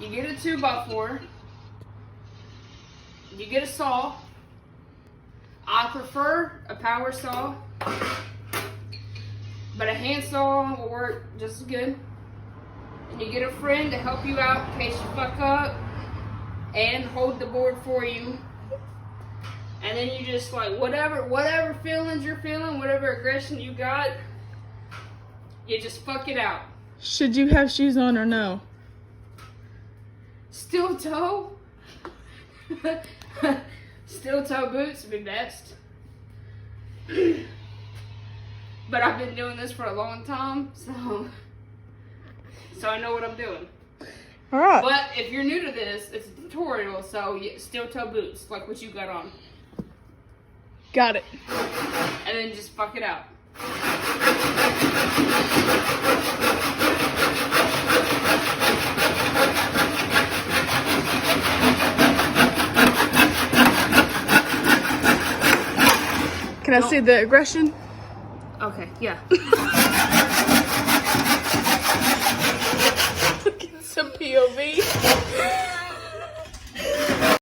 You get a 2x4. You get a saw. I prefer a power saw, but a hand saw will work just as good. And you get a friend to help you out in case you fuck up and hold the board for you. And then you just like whatever feelings you're feeling, whatever aggression you got, you just fuck it out. Should you have shoes on or no? Steel toe. Steel toe boots would be best. But I've been doing this for a long time, so I know what I'm doing. All right. But if you're new to this, it's a tutorial, so steel toe boots, like what you got on. Got it. And then just fuck it out. Can I see the aggression? Okay, yeah.